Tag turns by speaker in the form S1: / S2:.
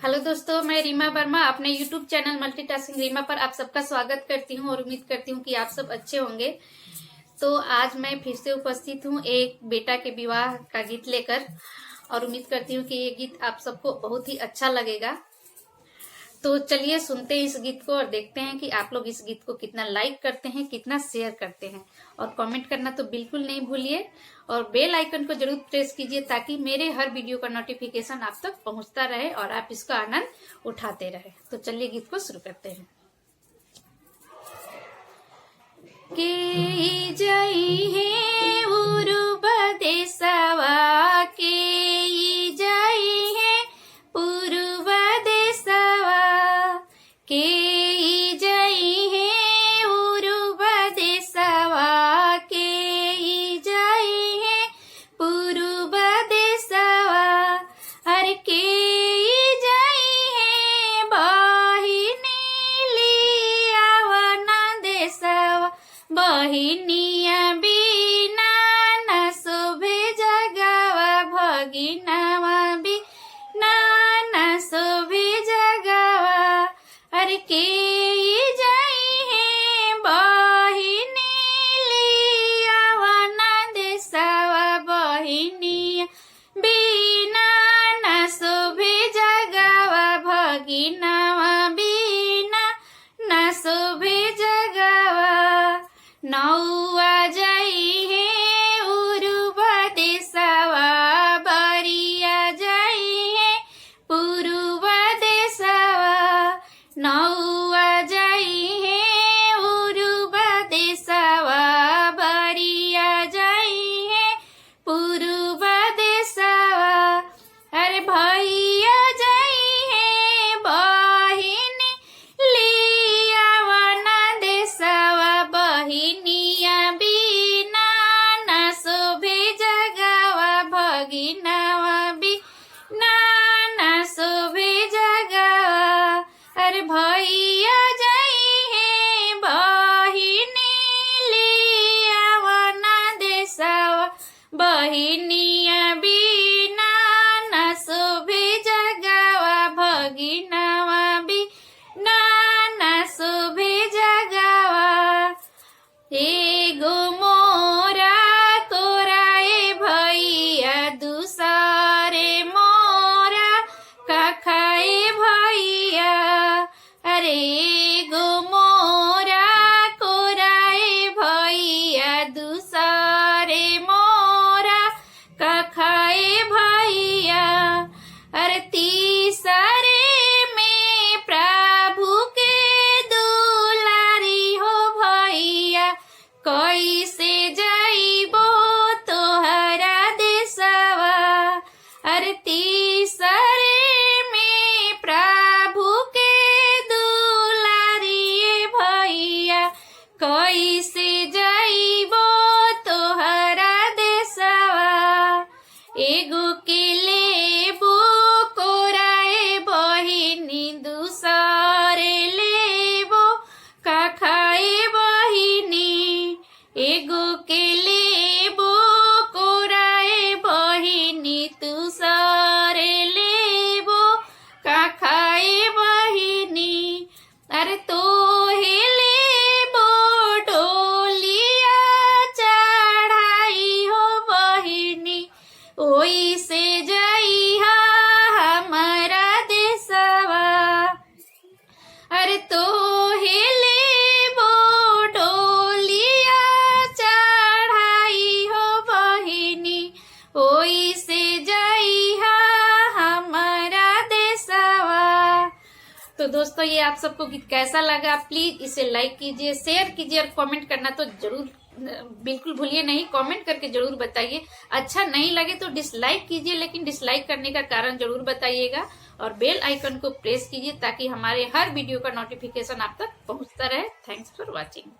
S1: Hello दोस्तों, मैं रीमा वर्मा अपने यूट्यूब चैनल मल्टीटास्किंग रीमा पर आप सबका स्वागत करती हूं और उम्मीद करती हूं कि आप सब अच्छे होंगे। तो आज मैं फिर से उपस्थित हूं एक बेटा के विवाह का गीत लेकर और उम्मीद करती हूं कि ये गीत आप सबको बहुत ही अच्छा लगेगा। तो चलिए सुनते हैं इस गीत को और देखते हैं कि आप लोग इस गीत को कितना लाइक करते हैं, कितना शेयर करते हैं, और कमेंट करना तो बिल्कुल नहीं भूलिए और बेल आइकन को जरूर प्रेस कीजिए ताकि मेरे हर वीडियो का नोटिफिकेशन आप तक पहुंचता रहे और आप इसका आनंद उठाते रहे। तो चलिए गीत को शुरू करते हैं। के जई है उरुब देशवा, के जई है पूर्व देशवा, के जई है उरुब देशवा, के जई है पूर्व देशवा, हर के जई है बहिनी लियावन देशवा, बहिनिया बिना न शोभे जगवा, भगिनवा बिना न शोभे जगवा, अरे के जई है बहिनी लियावन देशवा, बहिनिया बिना न शोभे जगवा, भगिनवा बिना न शोभे जगवा, नौआ जई है उरुब देशवा, बरिया जई है पूर्व देशवा, नौआ जई है उरुब देशवा, बरिया जई है पूर्व देशवा, अरे भैया जई है बहिनी लियावन देशवा, बहिनिया बिना न शोभे जगवा, भगिनवा बिना न शोभे जगवा, अरे भैया जई है बहिनी लियावन देशवा, बहिनिया बिना न शोभे जगवा, भगिनवा बिना न शोभे जगवा, एगो मोरा तोराए भैया, दूसरे मोरा कखाए भैया, अरे एगो मोरा कोराए भैया, दूसरे मोरा कखाए भैया, अरे तीसरे में प्रभु के दुलारी हो भैया, कैसे जइबो तोहरा देशवा, अरे तीसरे में प्रभु के दुलारी भैया, कैसे जइबो तोहरा देशवा, एगो के लेबो कोराए बहिनी, दूसरे लेबो कखाए बहिनी, एगो के लेबो कोराए बहिनी, दूसरे लेबो कखाए बहिनी, अरे तोहे लेबो डोलिया चढ़ाई हो बहिनी, ओई से जइहा हमारा देशवा, अरे तोहे लेबो डोलिया चढ़ाई हो बहिनी, ओई से जइहा हमारा देशवा। तो दोस्तों, ये आप सबको गीत कैसा लगा? प्लीज इसे लाइक कीजिए, शेयर कीजिए और कमेंट करना तो जरूर बिल्कुल भूलिए नहीं, कमेंट करके जरूर बताइए। अच्छा नहीं लगे तो डिसलाइक कीजिए, लेकिन डिसलाइक करने का कारण जरूर बताइएगा और बेल आइकन को प्रेस कीजिए ताकि हमारे हर वीडियो का नोटिफिकेशन आप तक पहुंचता रहे। Thanks for watching.